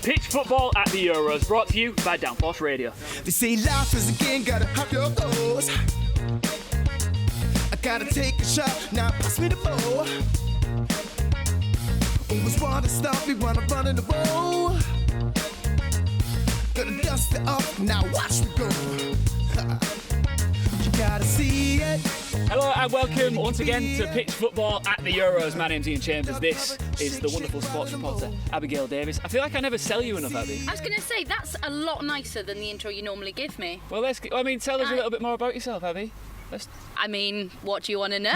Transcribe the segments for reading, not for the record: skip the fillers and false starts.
Pitch Football at the Euros, brought to you by Downforce Radio. They say life is a game, gotta have your goals. I gotta take a shot, now pass me the ball. Always wanna stop me, wanna run in the roll. Gotta dust it off, now watch me go. You gotta see it. Hello and welcome once again to Pitch Football at the Euros. My name's Iain Chambers. This is the wonderful sports reporter, Abigail Davies. I feel like I never sell you enough, Abby. I was going to say, that's a lot nicer than the intro you normally give me. Well, tell us a little bit more about yourself, Abby. What do you want to know?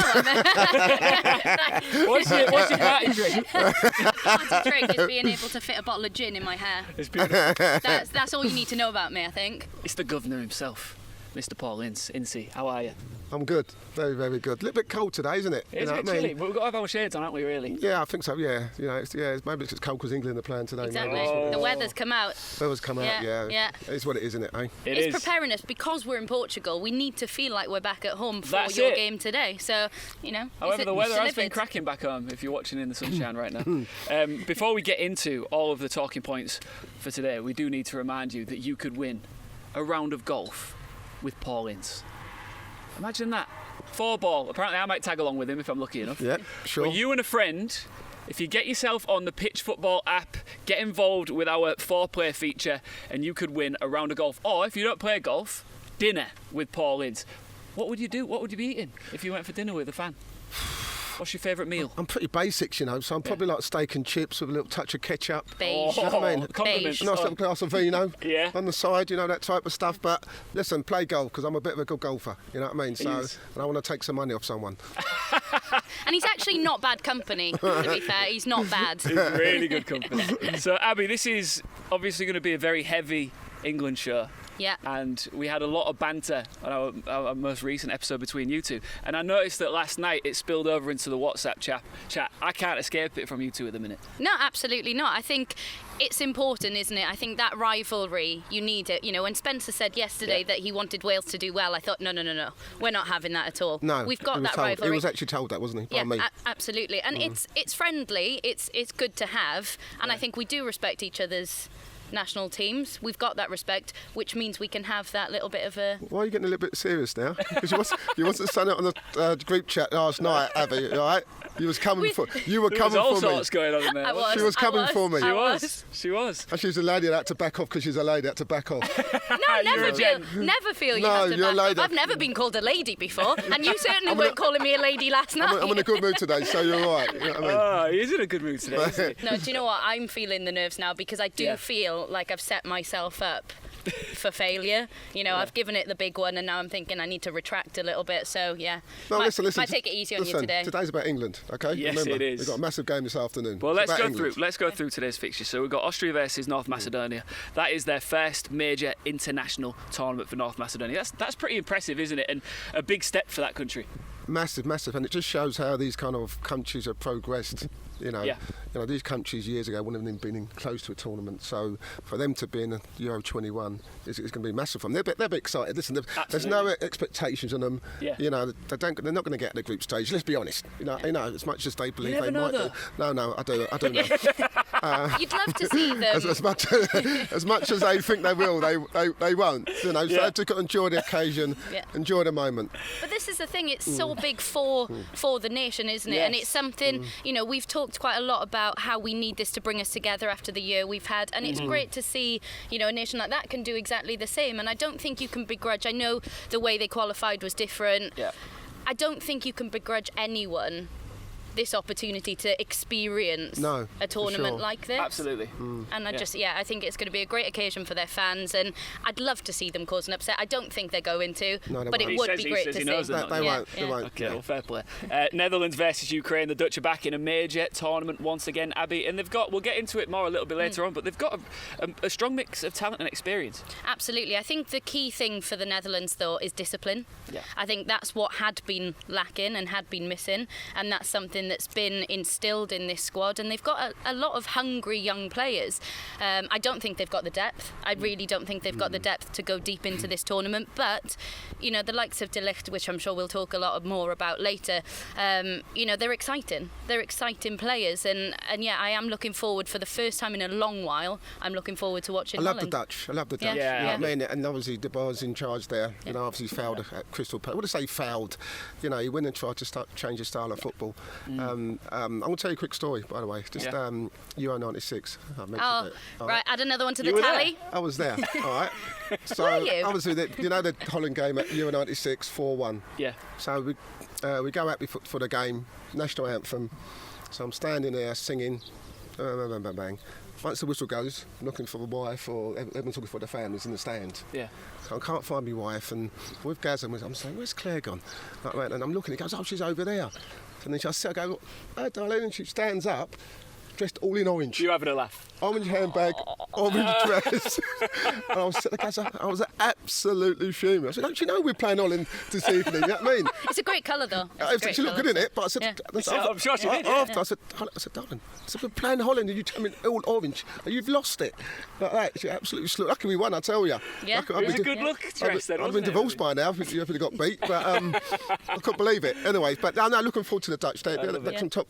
What's your party trick? Party trick is being able to fit a bottle of gin in my hair. It's beautiful. That's all you need to know about me, I think. It's the governor himself, Mr. Paul Ince. Ince, how are you? I'm good, very, very good. A little bit cold today, isn't it? It's a bit chilly, but we've got to have our shades on, haven't we, really? Yeah, I think so, yeah. Maybe it's cold because England are playing today. Exactly. Maybe. The weather's come out. Weather's come out, yeah. It's what it is, isn't it, eh? It's preparing us, because we're in Portugal, we need to feel like we're back at home for your game today. So, However, the weather has been cracking back home if you're watching in the sunshine right now. Before we get into all of the talking points for today, we do need to remind you that you could win a round of golf with Paul Ince. Imagine that. 4-ball. Apparently I might tag along with him if I'm lucky enough. Yeah, sure. But you and a friend, if you get yourself on the Pitch Football app, get involved with our 4-player feature, and you could win a round of golf. Or if you don't play golf, dinner with Paul Ince. What would you do? What would you be eating if you went for dinner with a fan? What's your favourite meal? I'm pretty basic, so I'm probably like steak and chips with a little touch of ketchup. Beige. You know what I mean? Condiments. A nice little glass of vino Yeah. on the side, that type of stuff. But listen, play golf because I'm a bit of a good golfer, you know what I mean? So, and I want to take some money off someone. And he's actually not bad company, to be fair. He's not bad. He's really good company. So, Abby, this is obviously going to be a very heavy England show. Yeah. And we had a lot of banter on our most recent episode between you two. And I noticed that last night it spilled over into the WhatsApp chat. I can't escape it from you two at the minute. No, absolutely not. I think it's important, isn't it? I think that rivalry, you need it. When Spencer said yesterday that he wanted Wales to do well, I thought, no. We're not having that at all. No. We've got that rivalry. He was actually told that, wasn't he? Yeah, By me. Absolutely. And it's friendly. It's good to have. And I think we do respect each other's national teams. We've got that respect, which means we can have that little bit of a... Why are you getting a little bit serious now? Because you wasn't saying it on the group chat last night, Abby, all right? You were coming for me. There was all sorts going on in there. She was coming for me. She was. And she's a lady that had to back off because she's a lady, had to back off. No, never feel you have to you're back a lady. off. I've never been called a lady before, and you certainly weren't calling me a lady last night. I'm in a good mood today, so you're right. You know what I mean? Oh, he's in a good mood today, isn't he? No, do you know what? I'm feeling the nerves now because I do feel like I've set myself up for failure. I've given it the big one and now I'm thinking I need to retract a little bit. So, No, listen. Might take it easy on you today. Today's about England, okay? Yes, Remember, it is. We've got a massive game this afternoon. Well, let's go through today's fixture. So we've got Austria versus North Macedonia. That is their first major international tournament for North Macedonia. That's pretty impressive, isn't it? And a big step for that country. Massive, and it just shows how these kind of countries have progressed. These countries years ago wouldn't have even been close to a tournament. So for them to be in Euro 21 is going to be massive for them. They're a bit excited. Listen, there's no expectations on them. Yeah. They're not going to get to the group stage. Let's be honest. As much as they believe they might. No, I do know. You'd love to see them. As much as they think they will, they won't. So they've just got to enjoy the occasion, enjoy the moment. But this is the thing. It's so big for the nation, isn't it? Yes. And it's something. We've talked quite a lot about how we need this to bring us together after the year we've had, and it's great to see a nation like that can do exactly the same. And I don't think you can begrudge. I know the way they qualified was different. Yeah. I don't think you can begrudge anyone this opportunity to experience a tournament like this. Absolutely. And I think it's going to be a great occasion for their fans, and I'd love to see them cause an upset. I don't think they're going to, but it would be great to see. They won't. Okay, well, fair play. Netherlands versus Ukraine. The Dutch are back in a major tournament once again, Abby, and we'll get into it more a little bit later on, but they've got a strong mix of talent and experience. Absolutely. I think the key thing for the Netherlands, though, is discipline. Yeah. I think that's what had been lacking and had been missing, and that's something something that's been instilled in this squad, and they've got a lot of hungry young players. I don't think they've got the depth. I really don't think they've got the depth to go deep into this tournament, but you know, the likes of De Ligt, which I'm sure we'll talk a lot more about later, you know, they're exciting players, and yeah, I am looking forward, for the first time in a long while, I'm looking forward to watching Holland. I love the Dutch. Yeah. You know what I mean? And obviously De Boer's in charge there. You know, obviously failed at Crystal Palace. I would say failed. You know, he went and tried to change his style of football. I'm going to tell you a quick story, by the way. Just Euro 96. Right, add another one to the tally. I was there. All right. So obviously, the Holland game at Euro 96, 4-1. Yeah. So we go out for the game, national anthem. So I'm standing there singing, bang, bang, bang. Once the whistle goes, I'm looking for the wife, or everyone's looking for the families in the stand. Yeah. So I can't find my wife, and with Gaz, I'm saying, where's Claire gone? And I'm looking, he goes, oh, she's over there. And then I go, oh, darling, and she stands up, dressed all in orange. You having a laugh? Orange handbag, orange dress. And I was absolutely fuming. I said, don't you know we're playing Holland this evening? You know what I mean? It's a great colour, though. She looked good in it, but I said, I'm sure she did. After, I said, darling, we're playing Holland and you tell me all orange. You've lost it. Like that. She absolutely slew. Lucky we won, I tell you. Yeah. It was a good look dress then, I've been divorced by now if you ever got beat, but I couldn't believe it. Anyway, but no, looking forward to the Dutch. They've got some top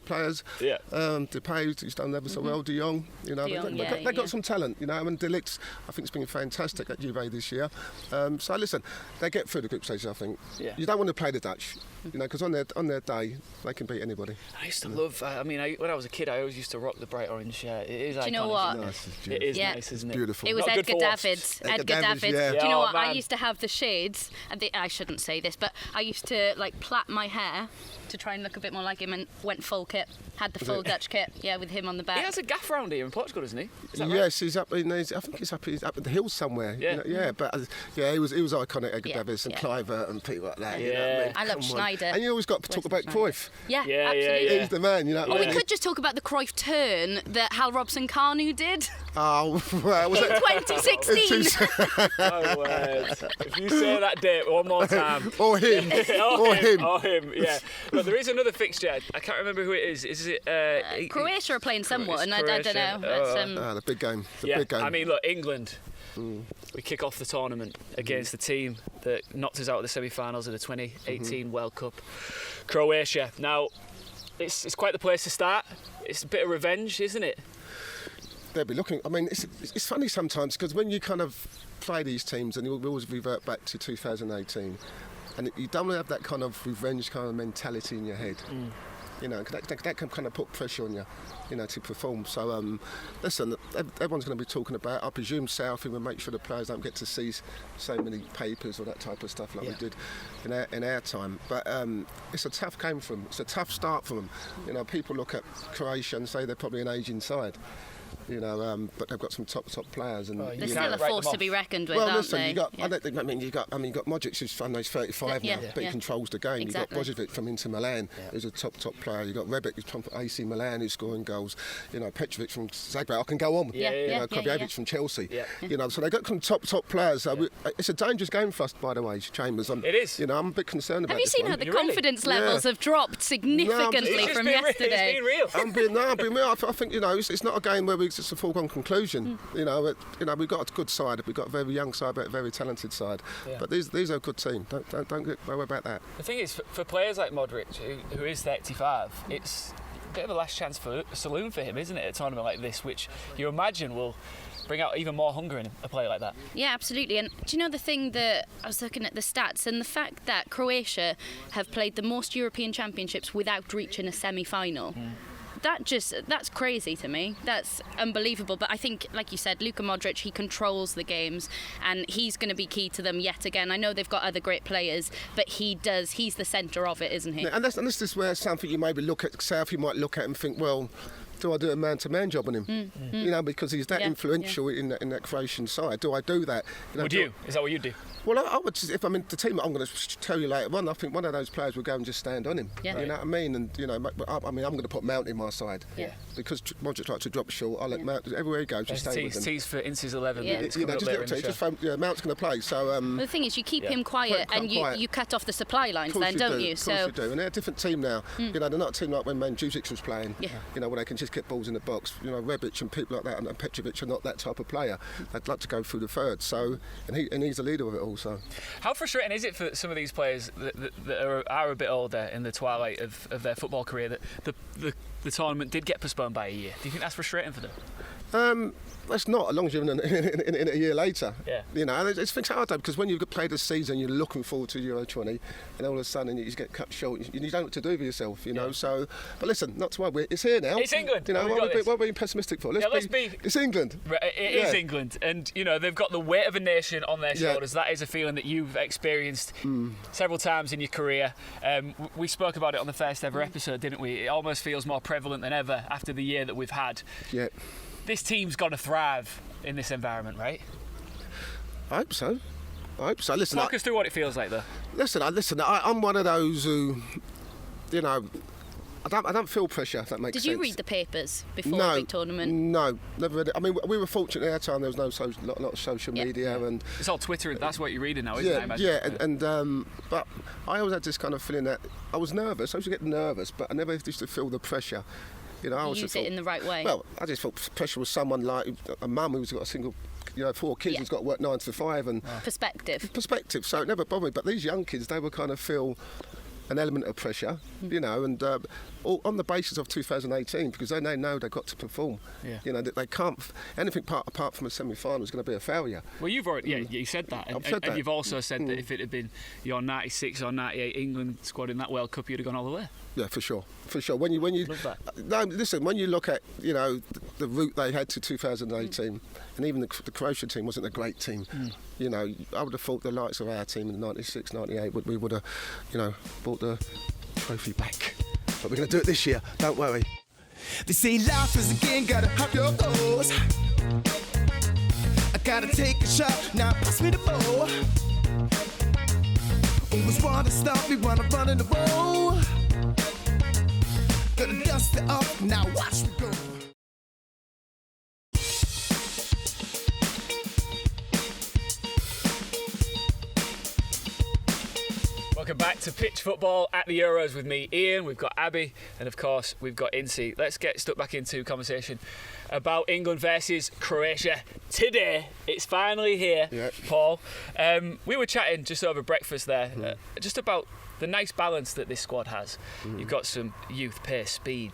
players. Yeah. Depay, he's done ever so well. De Jong, you know, they've got some talent, you know, and De Ligt, I think, has been fantastic at Juve this year. So listen, they get through the group stage, I think. Yeah. You don't want to play the Dutch, you know, because on their day they can beat anybody. I used to love. When I was a kid, I always used to rock the bright orange shirt. It is. Do you know what? It is nice, isn't it? Beautiful. It was Edgar Davies. Edgar Davies. Yeah. Do you know what? Man. I used to have the shades, and I shouldn't say this, but I used to like plait my hair to try and look a bit more like him, and went full kit. Had the full Dutch kit, with him on the back. He has a gaff round here in Portugal, doesn't he? Is that right? Yes, he's up. I think he's up in the hills somewhere. Yeah, you know, but he was iconic, Edgar Davies and Kluivert and people like that. Yeah, you know what I mean? I love Schneider. And you always got to talk about Cruyff. Yeah, absolutely. He's the man, you know. Well, we could just talk about the Cruyff turn that Hal Robson-Kanu did. Oh, well, was in 2016. Oh, words. If you say that date one more time. Or him. Or him, yeah. But there is another fixture. I can't remember who it is. Is it... Croatia are playing someone, and I don't know. The big game. Big game. I mean, look, England. We kick off the tournament against the team that knocked us out of the semi-finals of the 2018 World Cup, Croatia. Now, it's quite the place to start. It's a bit of revenge, isn't it? They'll be looking. I mean, it's funny sometimes because when you kind of play these teams, and we always revert back to 2018, and you don't have that kind of revenge kind of mentality in your head. You know, that can kind of put pressure on you, you know, to perform. So, listen, everyone's going to be talking about, I presume, Southie will make sure the players don't get to see so many papers or that type of stuff like we did in our time. But it's a tough game for them. It's a tough start for them. You know, people look at Croatia and say they're probably an ageing side. You know, but they've got some top players, and they're still a force to be reckoned with, aren't they? You got Modric, who's 35 now, but he controls the game. Exactly. You got Brozovic from Inter Milan, who's a top player. You got Rebic, who's from AC Milan, who's scoring goals. You know, Petrovic from Zagreb. I can go on. Kovacic from Chelsea. You know, so they've got some top players. So it's a dangerous game for us, by the way, Chambers. It is. You know, I'm a bit concerned about. Have you seen how the confidence levels have dropped significantly from yesterday? It's been real. I'm being real. I think, you know, it's not a game where it's a foregone conclusion. You know, we've got a good side. We've got a very young side, but a very talented side. But these are a good team. Don't worry about that. The thing is, for players like Modric, who is 35, it's a bit of a last chance for a saloon for him, isn't it? A tournament like this, which you imagine will bring out even more hunger in a player like that. Yeah, absolutely. And do you know the thing that I was looking at the stats, and the fact that Croatia have played the most European Championships without reaching a semi-final? That's crazy to me. That's unbelievable. But I think, like you said, Luka Modric, he controls the games, and he's going to be key to them yet again. I know they've got other great players, but he's the centre of it, isn't he? And this is where something you maybe look at, South, you might look at and think, well, do I do a man-to-man job on him? You know, because he's that influential in that Croatian side. Do I do that? You know, would you? Is that what you'd do? Well, I would. If I'm in the team, I'm going to tell you later on. I think one of those players would go and just stand on him. Yeah. You know what I mean? And you know, I mean, I'm going to put Mount in my side. Yeah. Because Modric likes to drop short. I let Mount everywhere he goes. Just stay with him. Tease for Ince's 11. Yeah. You know, Mount's going to play. So the thing is, you keep him quiet, and you cut off the supply lines, then, don't you? Of course you do. And they're a different team now. You know, they're not a team like when Mandzukic was playing. Yeah. You know, where they can just get balls in the box. You know, Rebic and people like that, and Petrovic are not that type of player. They'd like to go through the third. So, and he's the leader of it all. So. How frustrating is it for some of these players that are a bit older in the twilight of their football career that the tournament did get postponed by a year? Do you think that's frustrating for them? That's not, as long as you're in a year later. Yeah. You know, it's things hard though, because when you've played a season, you're looking forward to Euro 20, and all of a sudden you just get cut short. You don't know what to do with yourself, you know. So, but listen, not to worry, it's here now. It's England. You know, what are we being pessimistic for? Let's be. It's England. It is England, and you know they've got the weight of a nation on their shoulders. That is a feeling that you've experienced several times in your career. We spoke about it on the first ever episode, didn't we? It almost feels more prevalent than ever after the year that we've had. Yeah. This team's got to thrive in this environment, right? I hope so. Listen, talk us through what it feels like, though. Listen. I'm one of those who, you know, I don't feel pressure. If that makes sense. Did you read the papers before the big tournament? No, never read it. I mean, we were fortunate at our time. There was no lot of social media, and it's all Twitter. That's what you're reading now, isn't it? But I always had this kind of feeling that I was nervous. I used to get nervous, but I never used to feel the pressure. You know, I use it in the right way. Well, I just thought pressure was someone like a mum who's got a single, 4 kids, who's got to work 9 to 5, and perspective. So it never bothered me. But these young kids, they would kind of feel an element of pressure, you know, and all on the basis of 2018, because they know they've got to perform. Yeah. You know, that they can't anything apart from a semi-final is going to be a failure. Well, you've already you said that, and you've also said that if it had been your 96 or 98 England squad in that World Cup, you'd have gone all the way. Yeah, for sure. When you love that. No, listen, when you look at the route they had to 2018, and even the Croatian team wasn't a great team. You know, I would have thought the likes of our team in '96, '98 we would have, brought the trophy back. But we're going to do it this year. Don't worry. They say life is a game, gotta have your goals. I gotta take a shot, now pass me the ball. Always wanna stop me, wanna run in the roll. Gotta dust it up, now watch me go. Welcome back to Pitch Football at the Euros with me, Iain. We've got Abby, and of course we've got Ince. Let's get stuck back into conversation about England versus Croatia today. It's finally here, Paul. We were chatting just over breakfast there, just about the nice balance that this squad has. You've got some youth, pace, speed,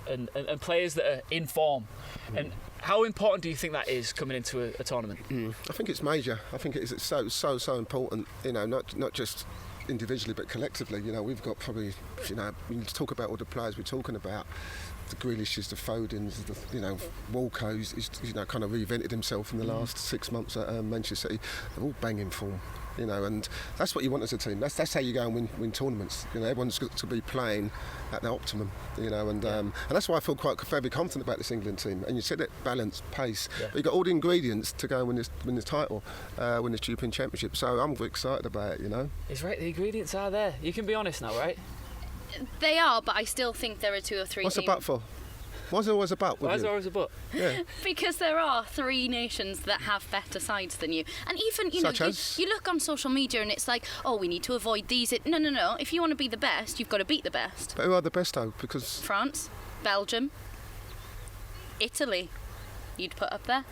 and players that are in form. And how important do you think that is coming into a tournament? I think it's major. I think it's so important. You know, not just individually but collectively. You know, we've got probably, when you talk about all the players we're talking about, the Grealishes, the Fodens, Walco's, he's kind of reinvented himself in the last 6 months at Manchester City. They're all banging form, and that's what you want as a team. That's how you go and win tournaments. Everyone's got to be playing at the optimum, and that's why I feel quite very confident about this England team. And you said it, balance, pace. But you've got all the ingredients to go and win this title, win this European Championship. So I'm very excited about it, It's right, the ingredients are there. You can be honest now, right? They are, but I still think there are 2 or 3 What's a but for? Why's there always a but? Why is there always a but? Yeah. Because there are 3 nations that have better sides than you. And even, you look on social media and it's like, oh, we need to avoid these. No. If you want to be the best, you've got to beat the best. But who are the best, though? Because France, Belgium, Italy, you'd put up there.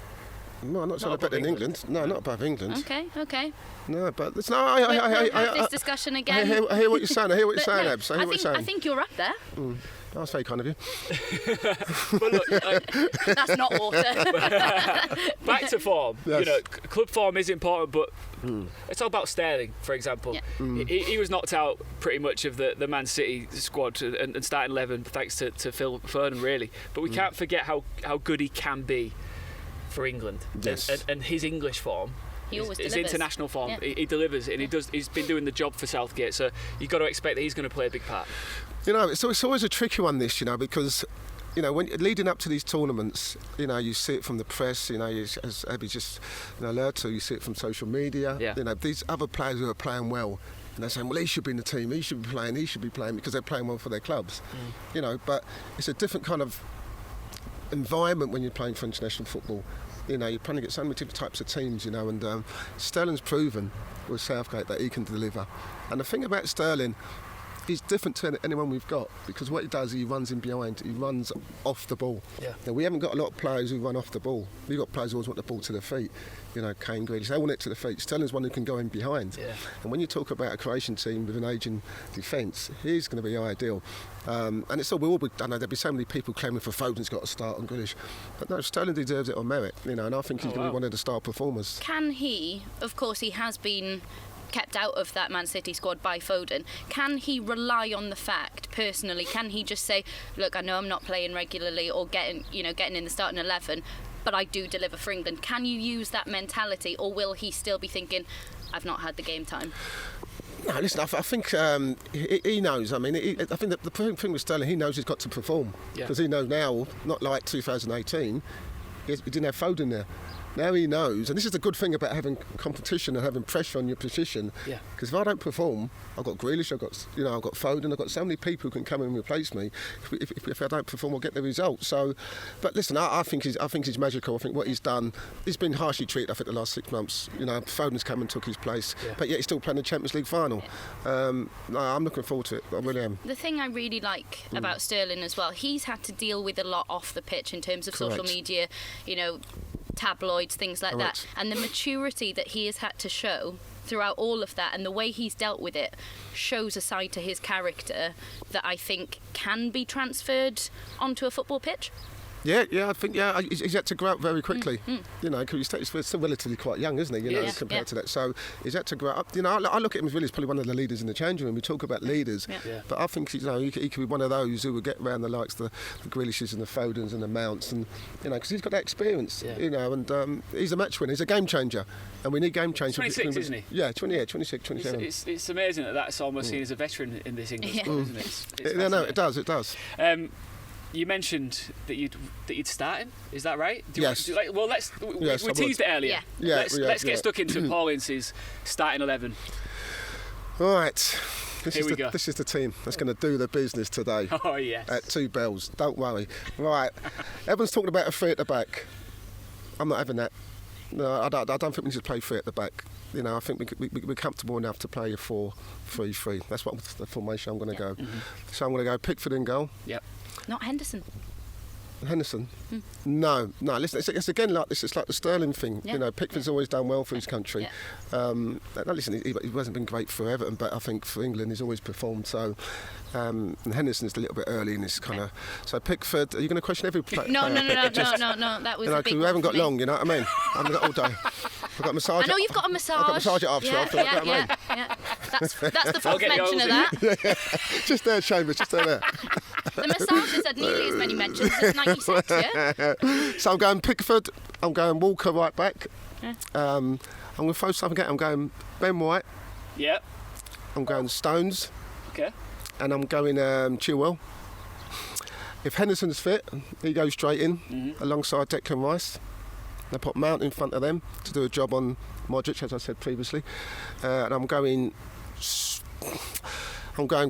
No, I'm not saying better than England. No, not above England. Okay. No, but it's I have this discussion again. I hear what you're saying. Abs. I think you're up there. That's very kind of you. But look, that's not water. Back to form. Yes. Club form is important, but it's all about Sterling, for example. Yeah. He was knocked out pretty much of the Man City squad and starting 11 thanks to Phil Foden, really. But we can't forget how good he can be for England. Yes. And his English form. His international form, he delivers, and he's been doing the job for Southgate, so you've got to expect that he's going to play a big part. It's always a tricky one, this, because when leading up to these tournaments, you see it from the press, as Abby just alluded to, you see it from social media. Yeah. These other players who are playing well, and they're saying, well, he should be in the team, he should be playing because they're playing well for their clubs. But it's a different kind of environment when you're playing for international football. You're playing against so many different types of teams, and Sterling's proven with Southgate that he can deliver. And the thing about Sterling, he's different to anyone we've got, because what he does, he runs in behind, he runs off the ball. Yeah. Now, we haven't got a lot of players who run off the ball. We've got players who always want the ball to their feet. Kane, Grealish, they want it to the feet. Sterling's one who can go in behind. Yeah. And when you talk about a Croatian team with an ageing defence, he's going to be ideal. And it's all, I know there'll be so many people claiming for Foden's got to start on Grealish. But no, Sterling deserves it on merit, and I think he's going to be one of the star performers. Can he, of course he has been kept out of that Man City squad by Foden, can he rely on the fact, personally, can he just say, look, I know I'm not playing regularly or getting in the starting 11, but I do deliver for England? Can you use that mentality, or will he still be thinking, I've not had the game time? No, listen, I think he knows. I mean, I think the thing with Sterling, he knows he's got to perform. Because he knows now, not like 2018, he didn't have Foden there. Now he knows, and this is the good thing about having competition and having pressure on your position. Because if I don't perform, I've got Grealish, I've got Foden, I've got so many people who can come and replace me. If I don't perform, I'll get the result. So, but listen, I think he's magical. I think what he's done, he's been harshly treated. I think the last 6 months. Foden's come and took his place, but yet he's still playing the Champions League final. No, I'm looking forward to it. I really am. The thing I really like about Sterling as well, he's had to deal with a lot off the pitch in terms of social media. Tabloids, things like that, and the maturity that he has had to show throughout all of that, and the way he's dealt with it, shows a side to his character that I think can be transferred onto a football pitch. Yeah, I think he's had to grow up very quickly. Because he's still relatively quite young, isn't he? Compared to that. So he's had to grow up. I look at him as really as probably one of the leaders in the changing room. We talk about leaders, but I think he could be one of those who would get around the likes of the Grealishes and the Fodens and the Mounts, and because he's got that experience. And he's a match winner. He's a game changer, and we need game changers. 26, isn't he? Yeah, 26, 27. It's amazing that's almost seen as a veteran in this English squad, isn't it? No, it does. You mentioned that you'd start him. Is that right? Yes. We teased it earlier. Let's get stuck into Paul Ince's starting 11. Right. This is the team that's going to do the business today. Oh yes. At 2 bells. Don't worry. Right. Everyone's talking about a 3 at the back. I'm not having that. No, I don't think we need to play 3 at the back. I think we're comfortable enough to play a 4-3-3. That's what the formation I'm going to go. So I'm going to go Pickford in goal. Yep. Not Henderson. No. Listen, it's again like this. It's like the Sterling thing. Pickford's always done well for his country. Listen, he hasn't been great for Everton, but I think for England he's always performed. So, and Henderson's a little bit early in this kind of. So Pickford, are you going to question every player? No. That was a big we haven't got long. You know what I mean? I haven't got all day. I've got a massage. I know you've got a massage. I've got a massage at Appstore. Yeah. That's the fourth mention of that. Just there, Chambers. Just there. The massage has had nearly as many mentions as 96, So I'm going Pickford, I'm going Walker right back. I'm going to throw something out. I'm going Ben White. Yep. I'm going Stones. Okay. And I'm going Chilwell. If Henderson's fit, he goes straight in alongside Declan Rice. I put Mount in front of them to do a job on Modric, as I said previously. And I'm going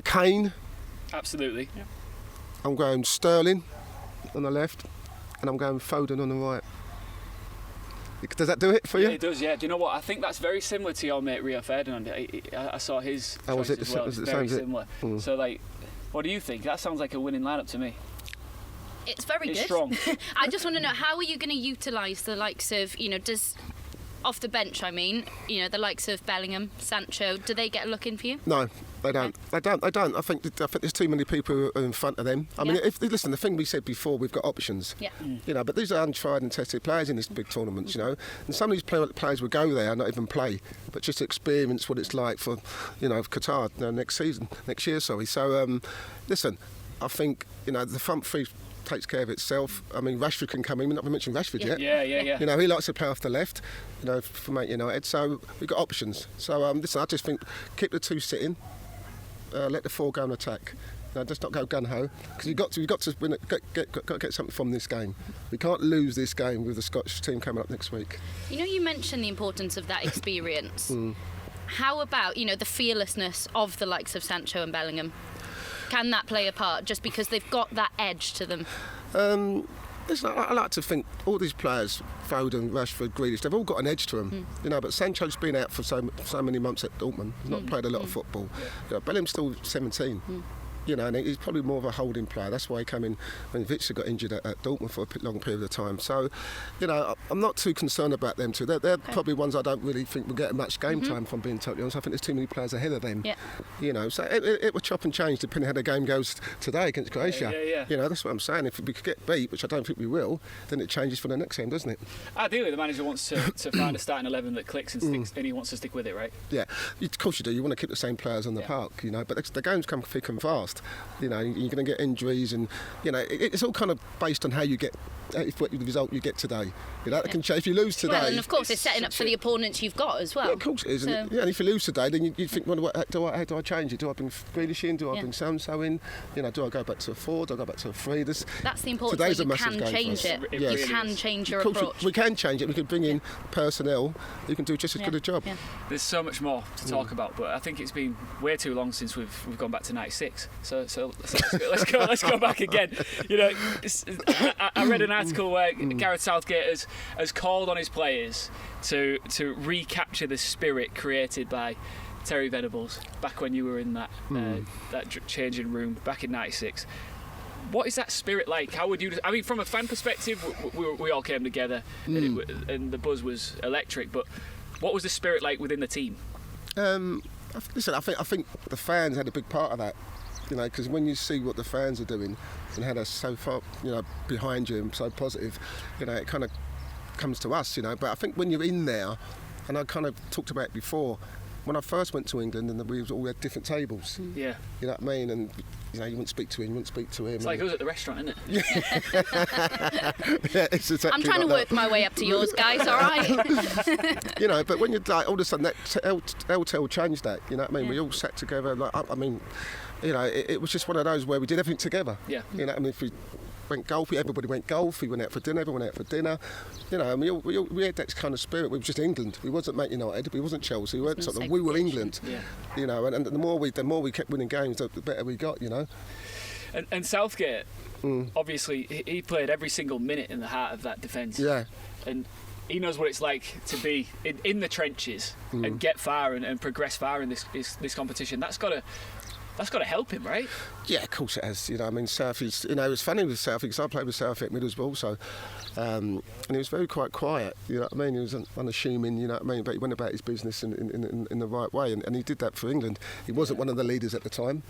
Kane. Absolutely. Yeah. I'm going Sterling on the left, and I'm going Foden on the right. Does that do it for you? Yeah, it does, yeah. Do you know what? I think that's very similar to your mate Rio Ferdinand. I saw his choice as well. It's very similar. So, what do you think? That sounds like a winning lineup to me. It's very good. It's strong. I just want to know, how are you going to utilise the likes of, off the bench, the likes of Bellingham, Sancho, do they get a look in for you? No, they don't. They don't. I think there's too many people who are in front of them. I mean, listen, the thing we said before, we've got options. Yeah. But these are untried and tested players in this big tournament, and some of these players will go there and not even play, but just experience what it's like for, Qatar next year. So, listen, I think the front three takes care of itself. I mean, Rashford can come in. We've not even mentioned Rashford yet. Yeah. He likes to play off the left, for Man United. So we've got options. So listen, I just think keep the 2 sitting, let the 4 go and attack. Now, just not go gun ho, because you've got to win it, got to get something from this game. We can't lose this game with the Scottish team coming up next week. You know, you mentioned the importance of that experience. How about, the fearlessness of the likes of Sancho and Bellingham? Can that play a part just because they've got that edge to them? I like to think all these players, Foden, Rashford, Grealish, they've all got an edge to them, But Sancho's been out for so many months at Dortmund. He's not played a lot of football. Bellingham's still 17. And he's probably more of a holding player. That's why he came in when Victor got injured at Dortmund for a long period of time. So, I'm not too concerned about them two. They're probably ones I don't really think will get much game time, if I'm being totally honest. I think there's too many players ahead of them. So it will chop and change depending how the game goes today against Croatia. That's what I'm saying. If we could get beat, which I don't think we will, then it changes for the next game, doesn't it? Ideally, the manager wants to find a starting 11 that clicks and sticks, and he wants to stick with it, right? Yeah, of course you do. You want to keep the same players on the park, But the games come thick and fast. You're going to get injuries, and it's all kind of based on how you get, what the result you get today. That can change if you lose today. Well, and of course it's setting up for the opponents you've got as well. Yeah, of course it is. So. And if you lose today, then you think, well, how do I change it? Do I bring Grealish in? Do I bring Sancho in? Do I go back to a 4? Do I go back to a 3? That's the importance. You can change it. You can change your approach. We can change it. We can bring in personnel who can do just as good a job. There's so much more to talk about, but I think it's been way too long since we've gone back to '96. So let's go back again. I read an article where Gareth Southgate has called on his players to recapture the spirit created by Terry Venables back when you were in that changing room back in '96. What is that spirit like? How would you? I mean, from a fan perspective, we all came together and the buzz was electric. But what was the spirit like within the team? Listen, I think the fans had a big part of that. Because when you see what the fans are doing and how they're so far, behind you and so positive, it kind of comes to us, But I think when you're in there, and I kind of talked about it before, when I first went to England and we all had different tables. Yeah. You know what I mean? And you wouldn't speak to him, you wouldn't speak to him. It's like us at the restaurant, isn't it? It's exactly I'm trying to work my way up to yours, guys, all right? But when you're all of a sudden, that LTL changed that, you know what I mean? We all sat together, it was just one of those where we did everything together. Yeah. If we went golf, everybody went golf. We went out for dinner, everyone went out for dinner. And we had that kind of spirit. We were just England. We wasn't Man United. We wasn't Chelsea. We were England. Yeah. And the more we kept winning games, the better we got. And Southgate, obviously, he played every single minute in the heart of that defence. Yeah. And he knows what it's like to be in the trenches and get far and progress far in this competition. That's got to help him, right? Yeah, of course it has. Southie's. It was funny with Southie because I played with Southie at Middlesbrough also, and he was quite quiet. You know what I mean? He was unassuming. You know what I mean? But he went about his business in the right way, and he did that for England. He wasn't one of the leaders at the time.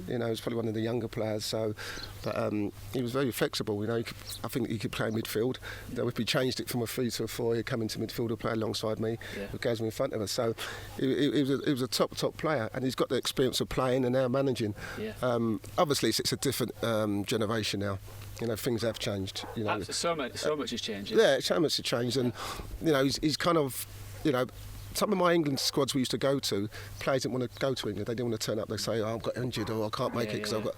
He was probably one of the younger players. So, but he was very flexible. I think he could play midfield. If we changed it from a 3 to a 4, he'd come into midfield and play alongside me. With Gazza in front of us. So, he was a top player, and he's got the experience of playing and now managing. Yeah. Obviously, it's a different generation now. Things have changed. So much has changed. Yeah, so much has changed, and he's kind of, some of my England squads we used to go to, players didn't want to go to England. They didn't want to turn up. They say, I've got injured or I can't make it because I've got...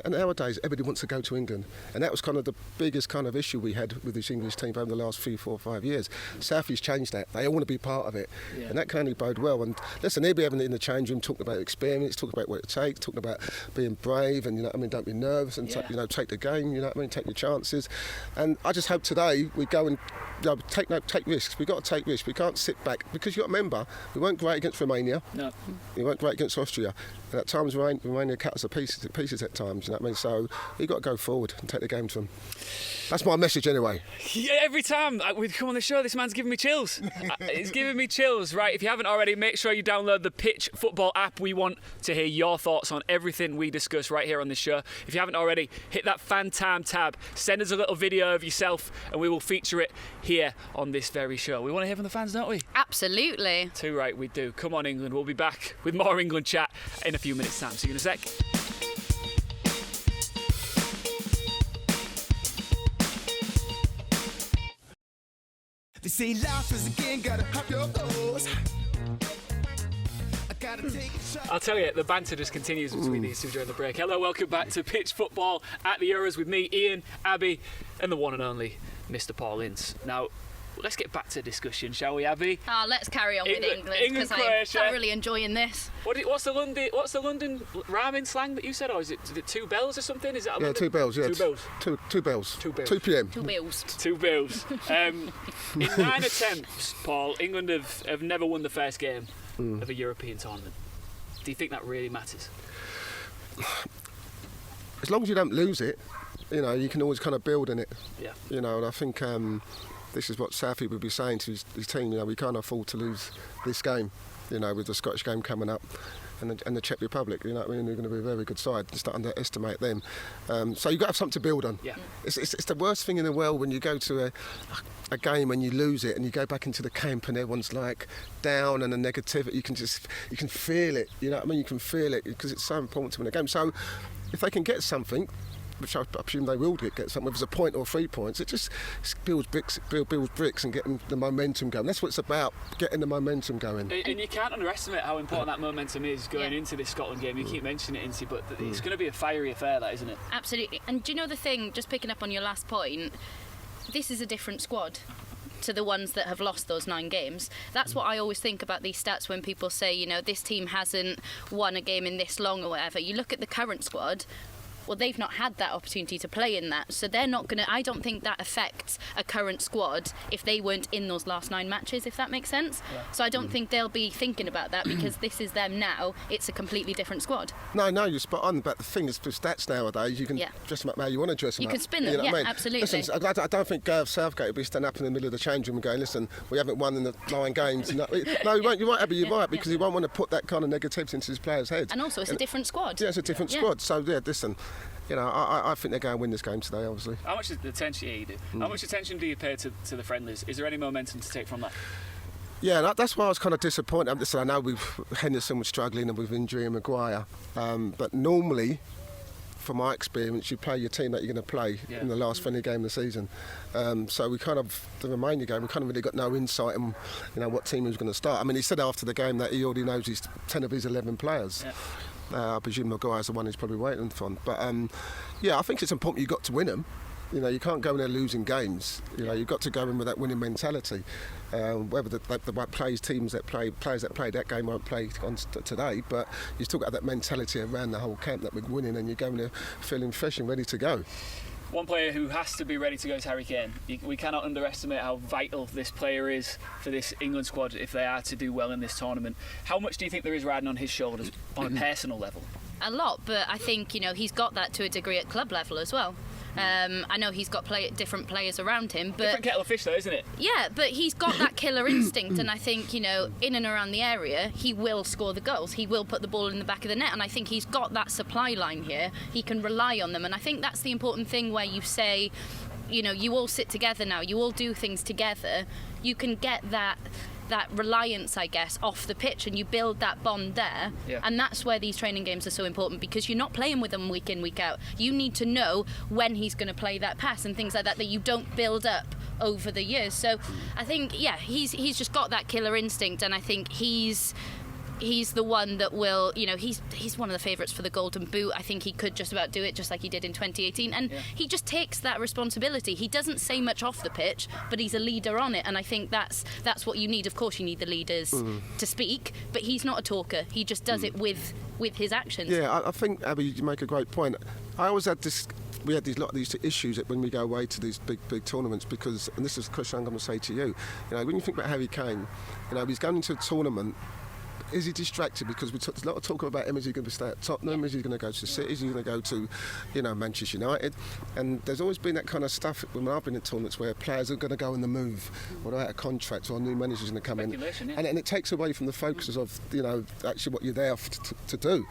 And nowadays, everybody wants to go to England. And that was kind of the biggest kind of issue we had with this English team over the last 3, 4, 5 years. Southie's changed that. They all want to be part of it. Yeah. And that can only bode well. And listen, he'll be having it in the change room, talking about experience, talking about what it takes, talking about being brave and, don't be nervous and, take the game, take your chances. And I just hope today we go and take risks. We've got to take risks. We can't sit back because you've got to remember we weren't great against Romania. No. We weren't great against Austria. And at times Romania cut us to pieces at times. You know what I mean? So we've got to go forward and take the game to them. That's my message anyway. Yeah, every time we come on the show, this man's giving me chills. He's giving me chills. Right, if you haven't already, make sure you download the Pitch Football app. We want to hear your thoughts on everything we discuss right here on this show. If you haven't already, hit that Fan Time tab. Send us a little video of yourself and we will feature it here on this very show. We want to hear from the fans, don't we? Absolutely. Too right, we do. Come on, England. We'll be back with more England chat in a few minutes' time. See you in a sec. They say life is a game, gotta have your goals. I'll tell you, the banter just continues between these two during the break. Hello, welcome back to Pitch Football at the Euros with me, Iain, Abby, and the one and only Mr. Paul Ince. Now, let's get back to discussion, shall we, Abby? Let's carry on with England because I'm really enjoying this. What's the London ramen slang that you said? Or is it 2 bells or something? Is that 2 bells? Yeah, 2 bells. 2 bells. 2 bells. 2 p.m. 2 bells. 2 bells. In 9 attempts, Paul, England have never won the first game of a European tournament. Do you think that really matters? As long as you don't lose it, you can always kind of build in it. Yeah. And I think this is what Southie would be saying to his team. We can't afford to lose this game. With the Scottish game coming up, and the Czech Republic. They're going to be a very good side. Just don't underestimate them. So you've got to have something to build on. Yeah. It's the worst thing in the world when you go to a game and you lose it, and you go back into the camp and everyone's like down and the negativity. You can feel it. You can feel it because it's so important to win a game. So if they can get something, which I presume they will get something, whether it's a point or 3 points, it just builds bricks and getting the momentum going. That's what it's about, getting the momentum going. And you can't underestimate how important that momentum is going into this Scotland game. You keep mentioning it, Ince, but it's going to be a fiery affair, that, isn't it? Absolutely. And do you know the thing, just picking up on your last point, this is a different squad to the ones that have lost those 9 games. That's what I always think about these stats when people say, this team hasn't won a game in this long or whatever. You look at the current squad, well, they've not had that opportunity to play in that, so they're not going to. I don't think that affects a current squad if they weren't in those last 9 matches, if that makes sense. Yeah. So I don't think they'll be thinking about that because this is them now. It's a completely different squad. No, you're spot on. But the thing is, with stats nowadays, you can dress them up how you want to dress them up. You can spin them, what I mean? Absolutely. Listen, I don't think Gareth Southgate will be standing up in the middle of the change room and going, "Listen, we haven't won in the 9 games." No, you won't. You might, Abby. You might because he won't want to put that kind of negativity into his players' heads. And also, it's a different squad. Yeah, it's a different squad. So listen. I think they're going to win this game today, obviously. How much attention How much attention do you pay to the friendlies? Is there any momentum to take from that? Yeah, that's why I was kind of disappointed. Listen, I know Henderson was struggling with injury and Maguire, but normally, from my experience, you play your team that you're going to play in the last friendly game of the season. So we the remainder game, we kind of really got no insight on, what team he was going to start. I mean, he said after the game that he already knows 10 of his 11 players. Yeah. I presume Maguire's the one he's probably waiting for. But I think it's important you've got to win them. You can't go in there losing games. You've got to go in with that winning mentality. Whether the players that played that game won't play on today, but you still got that mentality around the whole camp that we're winning, and you're going there feeling fresh and ready to go. One player who has to be ready to go is Harry Kane. We cannot underestimate how vital this player is for this England squad if they are to do well in this tournament. How much do you think there is riding on his shoulders on a personal level? A lot, but I think he's got that to a degree at club level as well. I know he's got different players around him, but different kettle of fish, though, isn't it? Yeah, but he's got that killer instinct, and I think in and around the area, he will score the goals. He will put the ball in the back of the net, and I think he's got that supply line here. He can rely on them, and I think that's the important thing where you say, you all sit together now, you all do things together. You can get that reliance, I guess, off the pitch, and you build that bond there. Yeah. And that's where these training games are so important, because you're not playing with them week in, week out. You need to know when he's going to play that pass and things like that you don't build up over the years. So I think, he's just got that killer instinct, and I think he's the one that will, he's one of the favourites for the Golden Boot. I think he could just about do it, just like he did in 2018. And he just takes that responsibility. He doesn't say much off the pitch, but he's a leader on it. And I think that's what you need. Of course, you need the leaders to speak, but he's not a talker. He just does it with his actions. Yeah, I think, Abby, you make a great point. I always had this. We had a lot of these issues when we go away to these big tournaments because, and this is a question I'm going to say to you. When you think about Harry Kane, he's going into a tournament. Is he distracted? Because we took a lot of talk about him. Is he going to stay at Tottenham? Is he going to go to City? Is he going to go to, Manchester United? And there's always been that kind of stuff when I've been in tournaments where players are going to go on the move, or they're out of contract, or a new manager's going to come in, and it takes away from the focus of actually what you're there to do.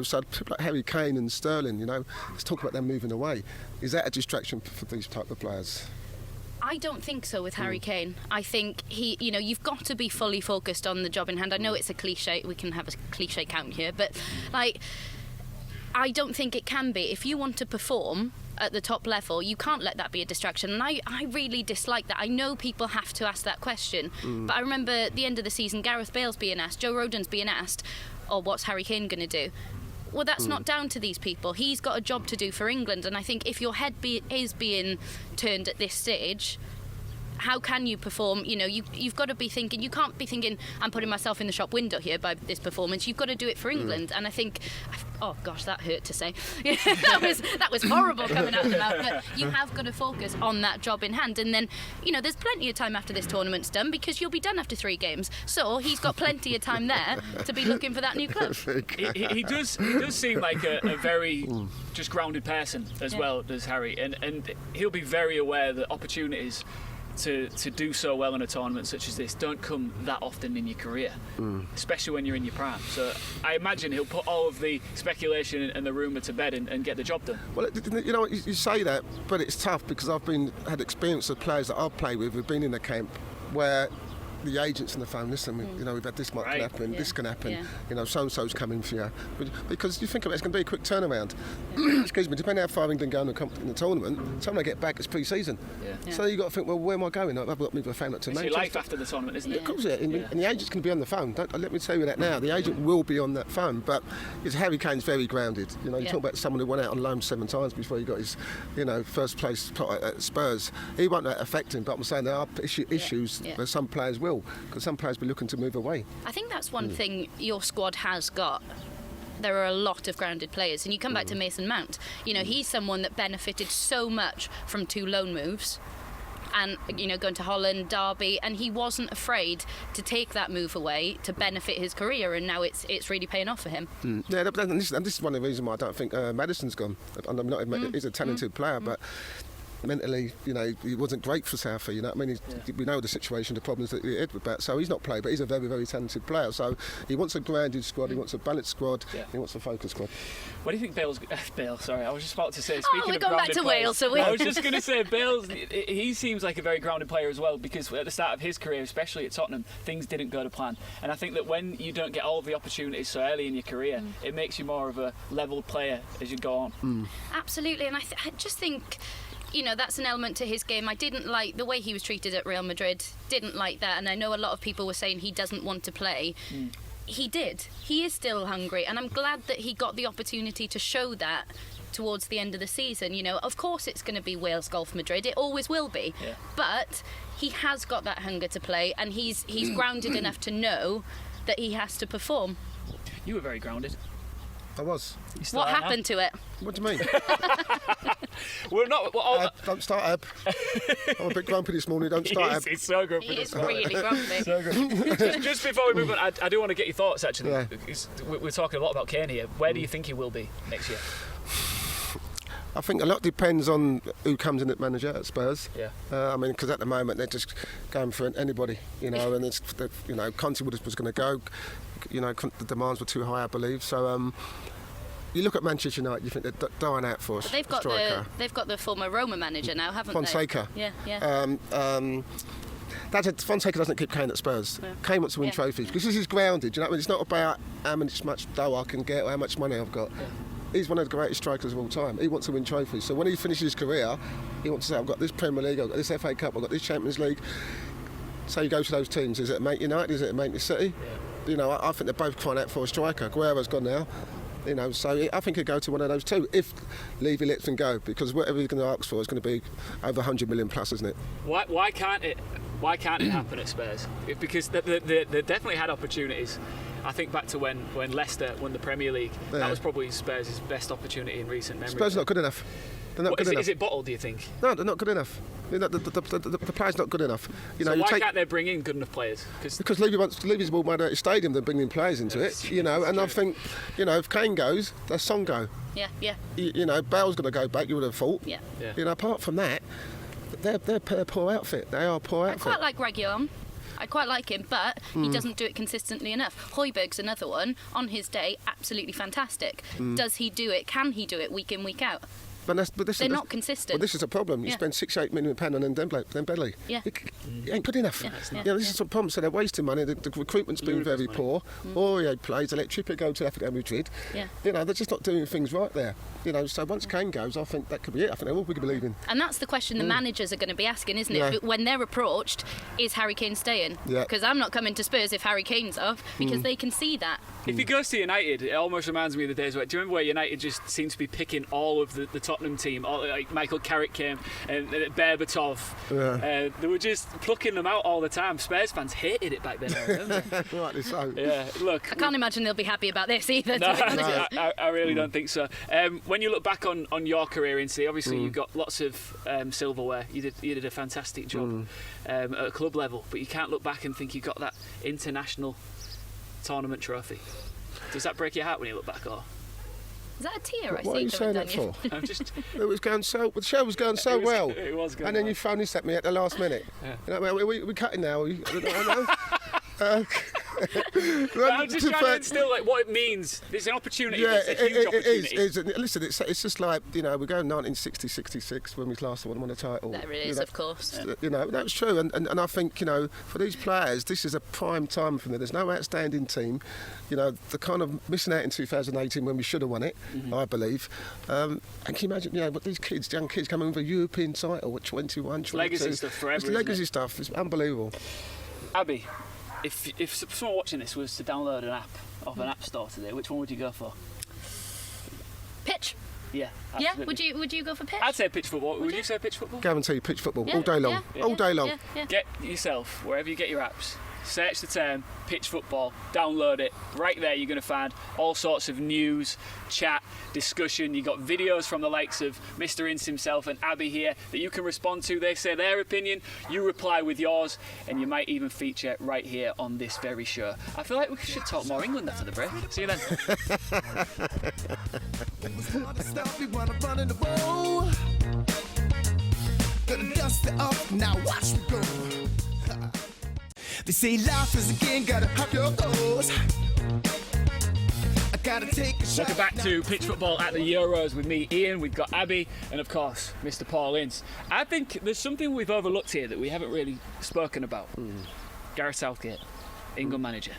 So people like Harry Kane and Sterling, let's talk about them moving away. Is that a distraction for these type of players? I don't think so with Harry Kane. I think you've got to be fully focused on the job in hand. I know it's a cliche, we can have a cliche count here, but I don't think it can be. If you want to perform at the top level, you can't let that be a distraction. And I really dislike that. I know people have to ask that question, but I remember at the end of the season, Gareth Bale's being asked, Joe Rodon's being asked, what's Harry Kane going to do? Well, that's not down to these people. He's got a job to do for England, and I think if your head is being turned at this stage, how can you perform? You know, you've got to be thinking, you can't be thinking, I'm putting myself in the shop window here by this performance. You've got to do it for England. And I think, oh gosh, that hurt to say. that was horrible coming out of the mouth. But you have got to focus on that job in hand. And then, you know, there's plenty of time after this tournament's done, because you'll be done after 3 games. So he's got plenty of time there to be looking for that new club. He does seem like a very just grounded person as well, does Harry. And he'll be very aware that opportunities to do so well in a tournament such as this don't come that often in your career, especially when you're in your prime. So I imagine he'll put all of the speculation and the rumour to bed and get the job done. Well, you know, you say that, but it's tough because I've had experience of players that I've played with who've been in the camp where the agents on the phone, listen, you know, we've had this might happen, this can happen, you know, so-and-so's coming for you. Because you think of it, it's going to be a quick turnaround. Excuse me, depending how far England go in the tournament, time they get back, it's pre-season. So you've got to think, well, where am I going? I've got me with a fan up to Manchester. It's your life after the tournament, isn't it? Of course, and the agent's going to be on the phone. Let me tell you that now. The agent will be on that phone, but Harry Kane's very grounded. You know, you talk about someone who went out on loan 7 times before he got his, you know, first place spot at Spurs. He won't affect him, but I'm saying there are issues where some players will, because some players be looking to move away. I think that's one thing your squad has got. There are a lot of grounded players, and you come back to Mason Mount. You know, he's someone that benefited so much from 2 loan moves, and you know, going to Holland, Derby, and he wasn't afraid to take that move away to benefit his career, and now it's really paying off for him. Yeah, and this is one of the reasons why I don't think Maddison's gone. He's a talented player, but mentally, you know, he wasn't great for Southie, you know what I mean? We know the situation, the problems that he had with that, so he's not played, but he's a very, very talented player, so he wants a grounded squad, he wants a balanced squad, he wants a focused squad. What do you think Bale, sorry, I was just about to say, speaking of going back to players, Wales, so I was just going to say, Bale, he seems like a very grounded player as well, because at the start of his career, especially at Tottenham, things didn't go to plan, and I think that when you don't get all of the opportunities so early in your career, it makes you more of a level player as you go on. Absolutely, and I just think, you know, that's an element to his game. I didn't like the way he was treated at Real Madrid, didn't like that, and I know a lot of people were saying he doesn't want to play. He did. He is still hungry, and I'm glad that he got the opportunity to show that towards the end of the season. You know, of course it's going to be Wales Golf Madrid, it always will be, but he has got that hunger to play, and he's grounded enough to know that he has to perform. You were very grounded. I was. What happened to it? What do you mean? We're not. Don't start, Ab. I'm a bit grumpy this morning. Don't start, Ab. He's so grumpy. He is really grumpy. So good. Just before we move on, I do want to get your thoughts actually. Yeah. We're talking a lot about Kane here. Where do you think he will be next year? I think a lot depends on who comes in at manager at Spurs. Yeah. I mean, because at the moment they're just going for anybody, you know, and it's, you know, Conte was going to go. You know, the demands were too high, I believe. So you look at Manchester United, you think they're dying out for us. They've got the former Roma manager now, haven't Fonseca. they? Yeah. Fonseca doesn't keep Kane at Spurs. Yeah. Kane wants to win trophies because this is grounded. You know what I mean? It's not about how much dough I can get or how much money I've got. Yeah. He's one of the greatest strikers of all time. He wants to win trophies. So when he finishes his career, he wants to say, I've got this Premier League, I've got this FA Cup, I've got this Champions League. So you go to those teams. Is it Man United? Is it Man City? Yeah. You know, I think they're both crying out for a striker. Guerrero's gone now. You know, so I think he'll go to one of those two if Levy lets him go, because whatever he's going to ask for is going to be over 100 million plus, isn't it? Why can't it happen at Spurs? Because they definitely had opportunities. I think back to when Leicester won the Premier League. Yeah. That was probably Spurs' best opportunity in recent memory. Spurs are not good enough. They're not good enough. Is it bottled, do you think? No, they're not good enough. The player's not good enough. You know, why can't they bring in good enough players? Because Levy's more made out of stadium than bringing players into it. You know, and true. I think, you know, if Kane goes, does Son go? Yeah. You know, Bale's going to go back. You would have thought. Yeah. You know, apart from that, they're a poor outfit. They are a poor outfit. I quite like Reguilon. I quite like him, but he doesn't do it consistently enough. Højbjerg's another one. On his day, absolutely fantastic. Does he do it? Can he do it week in, week out? They're not consistent. Well, this is a problem. You spend £6-8 million on Dembele. Yeah. It ain't good enough. This is a problem. So they're wasting money. The recruitment's been very poor. Aurier plays. They let Trippier go to Atletico Madrid. Yeah. They're just not doing things right there. So once Kane goes, I think that could be it. I think they're all we could believe in. And that's the question the managers are going to be asking, isn't it? Yeah. When they're approached, is Harry Kane staying? Because I'm not coming to Spurs if Harry Kane's off, because they can see that. If he goes to United, it almost reminds me of the days where, do you remember where United just seemed to be picking all of the Tottenham team, like Michael Carrick came and Berbatov, they were just plucking them out all the time. Spurs fans hated it back then. Rightly so. Yeah, look. I can't imagine they'll be happy about this either. No, I really don't think so. When you look back on your career, Ince, obviously you've got lots of silverware. You did a fantastic job at a club level, but you can't look back and think you got that international tournament trophy. Does that break your heart when you look back, or? Is that a tear? What are you saying that for? I'm just. It was going so. The show was going so well. It was going. And then you phoned at me at the last minute. We're cutting now. I don't know. I'm just trying to instill what it means. There's an opportunity. Yeah, it's a huge opportunity. It is. Listen, it's just like we're going 1960, 66 when we last won a title. There it is, of course. That's true, and I think for these players, this is a prime time for them. There's no outstanding team. The kind of missing out in 2018 when we should have won it, I believe. And can you imagine, what these young kids coming with a European title at 21, 22. Legacy stuff forever. It's legacy stuff. It's unbelievable. Abby, if someone watching this was to download an app off an Appstore today, which one would you go for? Pitch. Yeah. Absolutely. Yeah. Would you go for pitch? I'd say pitch football. Would you say pitch football? Guarantee pitch football all day long. All day long. Yeah. Get yourself wherever you get your apps. Search the term pitch football, download it. Right there you're going to find all sorts of news, chat, discussion. You've got videos from the likes of Mr. Ince himself and Abby here that you can respond to. They say their opinion, you reply with yours, and you might even feature right here on this very show. I feel like we should talk more England after the break. See you then. Now watch me go. They say life is a game, gotta have your goals. I gotta take a shot. Welcome back to Pitch Football at the Euros with me, Iain. We've got Abby and, of course, Mr. Paul Ince. I think there's something we've overlooked here that we haven't really spoken about. Gareth Southgate, England manager.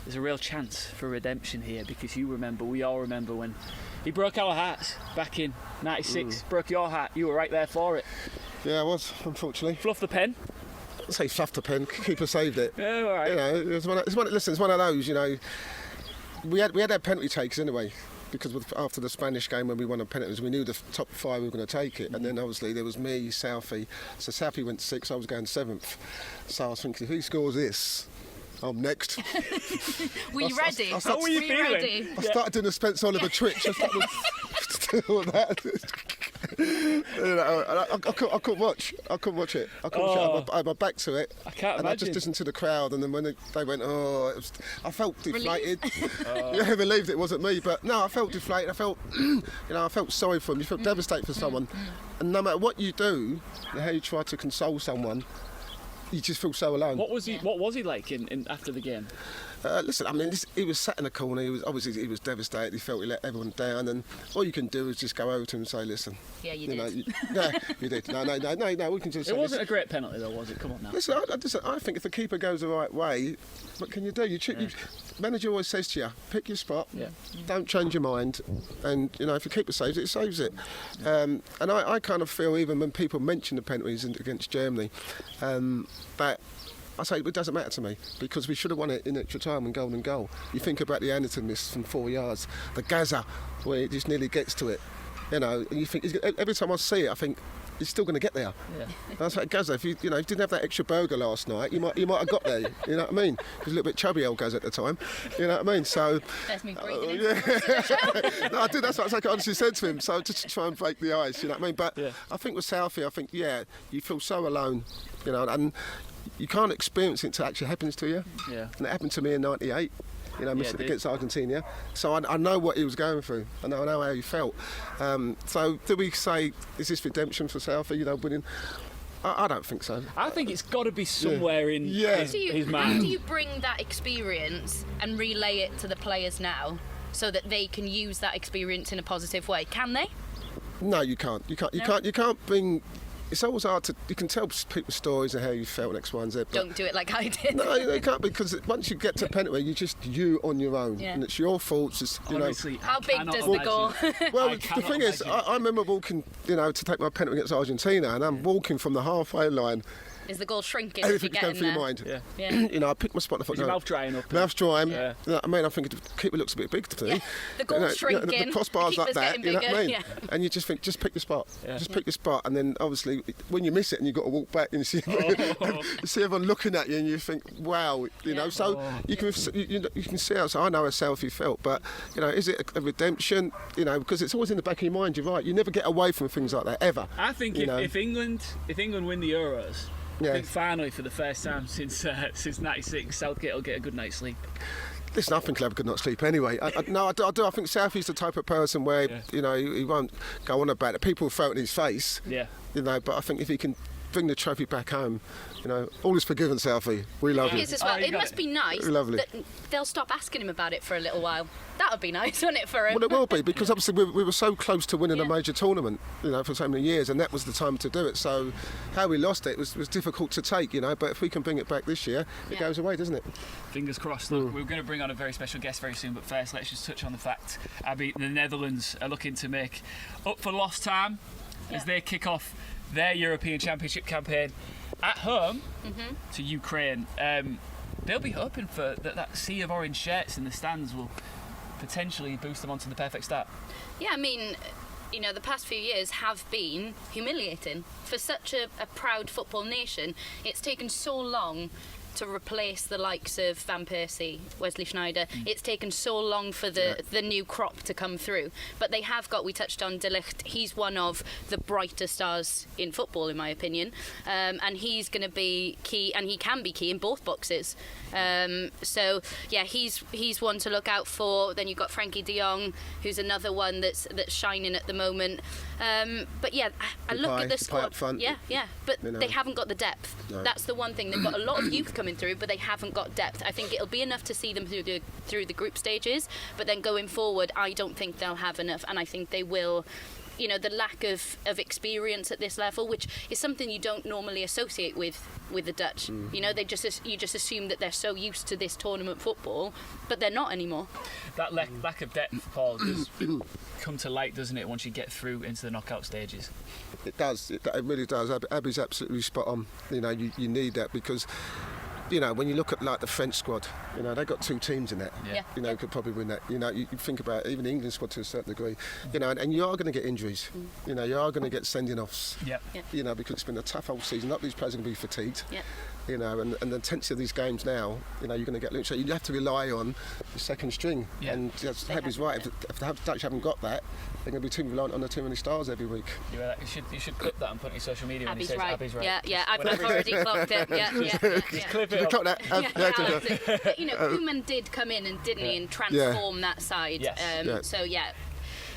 There's a real chance for redemption here because we all remember when he broke our hearts back in '96. Broke your heart. You were right there for it. Yeah, I was, unfortunately. Fluff the pen. I'd say fluffed the pen. Keeper saved it. Yeah, all right. It's one of those. We had our penalty takers anyway. Because after the Spanish game when we won on penalties, we knew the top 5 were going to take it, and then obviously there was me, Southie. So Southie went 6th, I was going 7th. So I was thinking, if he scores this, I'm next. Were you ready? How were you feeling? I started doing the Spence Oliver twitch. I started to do all that. I couldn't watch it. I had my back to it. I can't imagine. I just listened to the crowd, and then when they went, I felt deflated. Yeah, relieved it wasn't me, but no, I felt deflated. I felt, I felt sorry for him. You felt devastated for someone, and no matter what you do, how you try to console someone, you just feel so alone. What was he like in after the game? Listen, I mean, he was sat in a corner. He was devastated. He felt he let everyone down, and all you can do is just go over to him and say, "Listen." Yeah, you did. You did. No. We can just. It wasn't a great penalty, though, was it? Come on now. Listen, I think if the keeper goes the right way, what can you do? Manager always says to you, pick your spot. Yeah. Don't change your mind, and if the keeper saves it, it saves it. And I kind of feel even when people mention the penalties against Germany, that. I say it doesn't matter to me because we should have won it in extra time and golden goal. You think about the Anderton miss from 4 yards, the Gaza where it just nearly gets to it, and you think every time I see it, I think he's still going to get there. Yeah. That's like Gaza. If you didn't have that extra burger last night, you might have got there. You know what I mean? He was a little bit chubby, old Gaza at the time. You know what I mean? So. That's me breathing. No, I did. That's what I honestly said to him. So just to try and break the ice. You know what I mean? But I think with Southie, you feel so alone. And you can't experience it until it actually happens to you. Yeah. And it happened to me in '98. Missed it against Argentina. So I know what he was going through. I know how he felt. So do we say, is this redemption for Southie, winning? I don't think so. I think it's got to be somewhere in his mind. How do you bring that experience and relay it to the players now so that they can use that experience in a positive way? Can they? No, you can't. You can't bring. It's always hard to. You can tell people stories of how you felt X, Y, and Z. Don't do it like I did. No, you can't, because once you get to a penalty where you're just you on your own, and it's your fault. It's, Honestly, how big does the goal? Well, the thing is, I remember walking, to take my penalty against Argentina, and I'm walking from the halfway line. Is the goal shrinking? Everything's going through your mind. Yeah. I picked my spot and I thought, your mouth drying up? Mouth's drying. Yeah. I think the keeper looks a bit big to me. Yeah. The goal's shrinking. The crossbar's like that. You know what I mean? Yeah. And you just think, just pick your spot. Yeah. Just pick your spot. And then obviously, when you miss it and you've got to walk back and you see, you see everyone looking at you and you think, wow, So you can see how. So I know how Southie felt, but is it a redemption? Because it's always in the back of your mind. You're right. You never get away from things like that ever. I think if England win the Euros. Yeah. I think finally, for the first time since '96, Southgate will get a good night's sleep. Listen, I think he'll have a good night's sleep anyway. I do. I think Southie's the type of person where he won't go on about it. People will throw it in his face. Yeah. But I think if he can bring the trophy back home, all is forgiven, Southie. We love you. It must be nice that they'll stop asking him about it for a little while. That would be nice, wouldn't it, for him? Well, it will be, because obviously we were so close to winning a major tournament, for so many years, and that was the time to do it. So how we lost it was difficult to take, but if we can bring it back this year, it goes away, doesn't it? Fingers crossed. Look, we're going to bring on a very special guest very soon, but first let's just touch on the fact, Abby, the Netherlands are looking to make up for lost time as they kick off their European Championship campaign at home to Ukraine. They'll be hoping for that sea of orange shirts in the stands will potentially boost them onto the perfect start. Yeah, I mean, the past few years have been humiliating. For such a proud football nation, it's taken so long to replace the likes of Van Persie, Wesley Sneijder. It's taken so long for the new crop to come through. But they have got, we touched on De Ligt, he's one of the brighter stars in football, in my opinion. And he's going to be key, and he can be key in both boxes. So, yeah, he's one to look out for. Then you've got Frankie de Jong, who's another one that's shining at the moment. But, yeah, I look at the squad. Up front. Yeah. But they haven't got the depth. No. That's the one thing. They've got a lot of youth coming through, but they haven't got depth. I think it'll be enough to see them through the group stages, but then going forward, I don't think they'll have enough, and I think they will. The lack of experience at this level, which is something you don't normally associate with the Dutch. You just assume that they're so used to this tournament football, but they're not anymore. That lack of depth, Paul, does come to light, doesn't it, once you get through into the knockout stages? It does. It really does. Abby's absolutely spot on. You need that, because when you look at like the French squad, they've got two teams in that. Yeah. Could probably win that. You think about even the England squad to a certain degree. And you are going to get injuries. You are going to get sending offs. Yeah. Because it's been a tough whole season. Not these players are going to be fatigued. Yeah. And the intensity of these games now, you're going to get loose. So you have to rely on the second string. Yeah. And Abby's right. If the Dutch haven't got that, they're going to be too reliant on the too many stars every week. You should clip that and put it on your social media when he says right. Abby's right. Yeah. I've already clocked it. Yeah. Clip it. Clock that. But, Koeman did come in and transform that side. Yes. So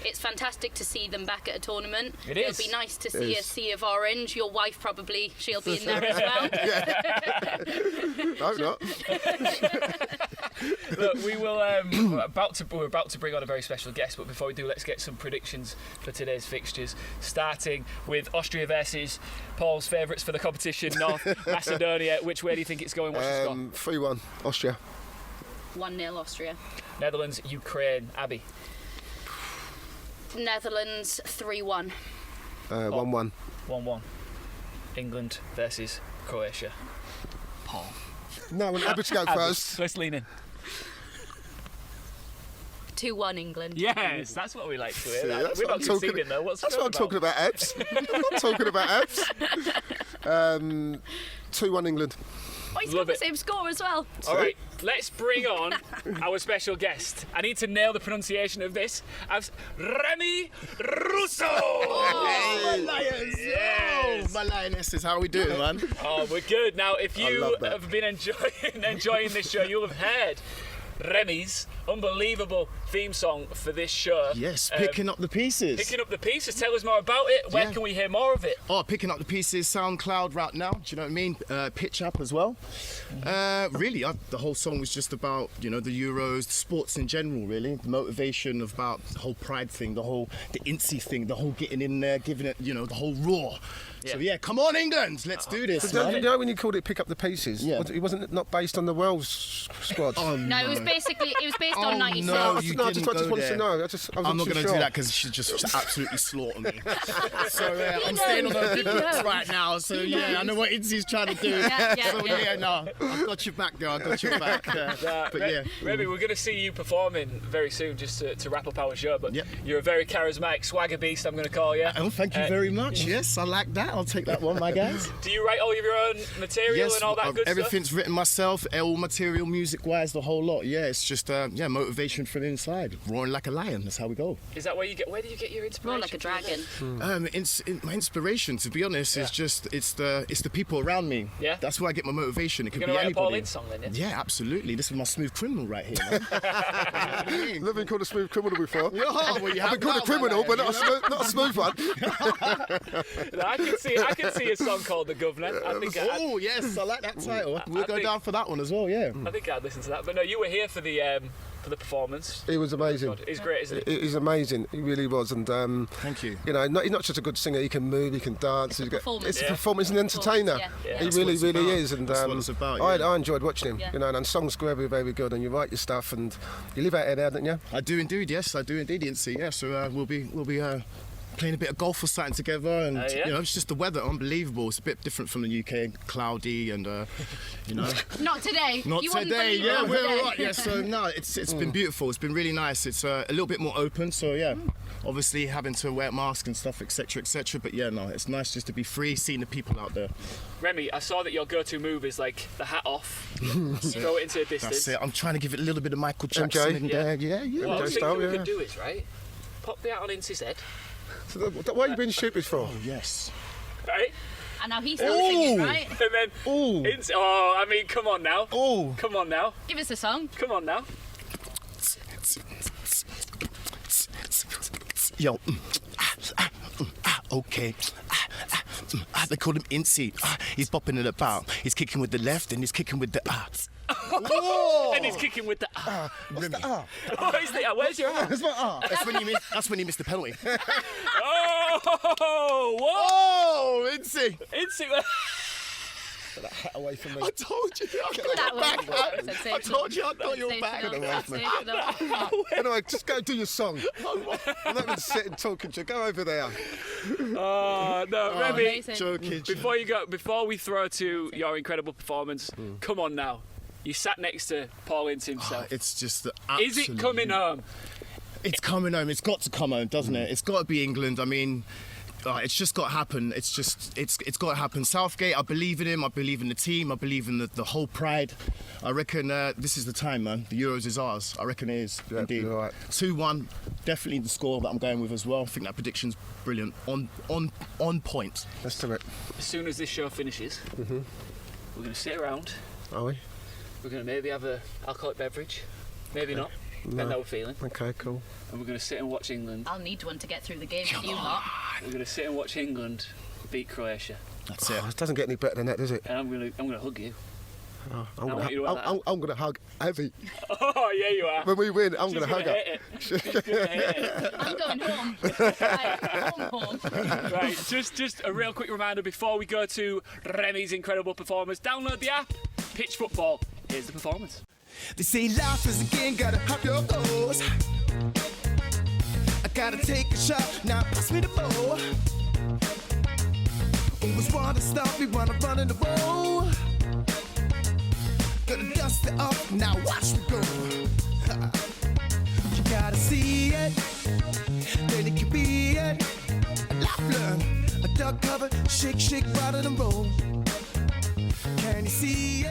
it's fantastic to see them back at a tournament. It'll be nice to see a sea of orange. Your wife probably, she'll be in there as well. No, not. Look, we're about to bring on a very special guest, but before we do, let's get some predictions for today's fixtures, starting with Austria versus Paul's favourites for the competition, North Macedonia. Which way do you think it's going? What's the score? 3-1 Austria. 1-0 Austria. Netherlands, Ukraine. Abby? Netherlands 3-1. 1-1. 1-1. England versus Croatia. Paul? No, Abby to go first. Let's lean in. 2-1 England. Yes, that's what we like to hear. We're not conceding though. That's what I'm talking about, Abs. I'm not talking about Abs. 2-1 England. Oh, he's got the same score as well. All right, let's bring on our special guest. I need to nail the pronunciation of this. As Remy Russo. Oh, my Lions. Yes. Oh, my Lionesses. How are we doing, man? Oh, we're good. Now, if you have been enjoying this show, you'll have heard Remy's unbelievable theme song for this show. Yes, Picking Up the Pieces. Picking Up the Pieces. Tell us more about it. Where can we hear more of it? Oh, Picking Up the Pieces, SoundCloud right now. Do you know what I mean? Pitch Up as well. Really, the whole song was just about, the Euros, the sports in general, really. The motivation about the whole pride thing, the Ince thing, the whole getting in there, giving it, the whole raw. So come on, England, let's do this. So you know when you called it Pick Up the Pieces? Yeah. It wasn't not based on the Wales squad. No, it was based on 96. No, I you just didn't go wanted there. to know. I'm not going to do that because she just absolutely slaughtered me. So I'm staying on her good right now. So I know what Ince's trying to do. No, I've got your back, girl. I've got your back. Remy, we're going to see you performing very soon, just to wrap up our show. But you're a very charismatic swagger beast, I'm going to call you. Oh, thank you very much. Yes, I like that. I'll take that one, my guys. Do you write all of your own material and all that good everything's stuff? written myself, all material, music-wise, the whole lot. Yeah, it's just motivation from the inside, roaring like a lion. That's how we go. Is that where do you get your inspiration? Roar like a dragon. My inspiration, to be honest, is just it's the people around me. Yeah. That's where I get my motivation. It could be write anybody. a Paul Ince song then? Yeah, absolutely. This is my smooth criminal right here. Never been called a smooth criminal before. Well, I've been called a criminal, but not a smooth one. I can see a song called The Governor. Yes, I like that title. We'll go down for that one as well. Yeah. I think I'd listen to that. But no, you were here for the performance. It was amazing. He's great, isn't he? He's amazing. He really was. And thank you. He's not just a good singer. He can move. He can dance. It's a performance. He's an entertainer. Yeah. He really is. And that's what it's about. I enjoyed watching him. And songs go very, very good. And you write your stuff. And you live out here, don't you? I do indeed. Yes, I do indeed. Ince. Yeah. So we'll be playing a bit of golf or something together, and it's just the weather unbelievable. It's a bit different from the UK, cloudy, and Not today. Not today. Yeah, we're all right. Yeah, so no, it's been beautiful. It's been really nice. It's a little bit more open. So obviously having to wear masks and stuff, etc., etc. But it's nice just to be free, seeing the people out there. Remy, I saw that your go-to move is like the hat off, throw it into the distance. That's it. I'm trying to give it a little bit of Michael Jackson in there. What I was thinking we could do is pop the hat on Ince's head. So what are you being stupid for? Oh yes. Right. And now he's still singing, right? And then Ince. Oh, I mean, come on now. Oh. Come on now. Give us a song. Come on now. Yo. Okay. They call him Ince. He's bopping it about. He's kicking with the left and he's kicking with the And he's kicking with the What's the Where's the Where's your hat? That's my That's when you missed the penalty. Oh, what? Oh, Ince. Get that hat away from me. I told you. I told you I'd got your back. Anyway, just go do your song. I'm not going to sit and talking to you. Go over there. Oh, no, Remy. Joking. Before we throw to your incredible performance, come on now. You sat next to Paul Ince himself. It's just the Is it coming home? It's coming home. It's got to come home, doesn't it? It's got to be England. I mean, it's just got to happen. It's got to happen. Southgate, I believe in him. I believe in the team. I believe in the whole pride. I reckon this is the time, man. The Euros is ours. I reckon it is. Yeah, indeed. you're right. 2-1, definitely the score that I'm going with as well. I think that prediction's brilliant. On point. Let's do it. As soon as this show finishes, we're going to sit around. Are we? We're going to maybe have an alcoholic beverage. Maybe not. Depending how we're feeling. Okay, cool. And we're going to sit and watch England. I'll need one to get through the game with you lot. We're going to sit and watch England beat Croatia. That's it. It doesn't get any better than that, does it? And I'm going to hug you. Oh, I want you to wear I'm going to hug Abby. Oh, yeah, you are. When we win, I'm going to hug her. She's going to hate it. I'm going home. Home. Right, just a real quick reminder before we go to Remy's incredible performance. Download the app, Pitch Football. Here's the performance. They say life is a game, gotta hop your goals. I gotta take a shot, now pass me the ball. Always wanna stop me when I'm running the ball. Gonna dust it off, now watch me go. You gotta see it, then it can be it. A life learned, a duck cover, shake, shake, rather than roll. Can you see it?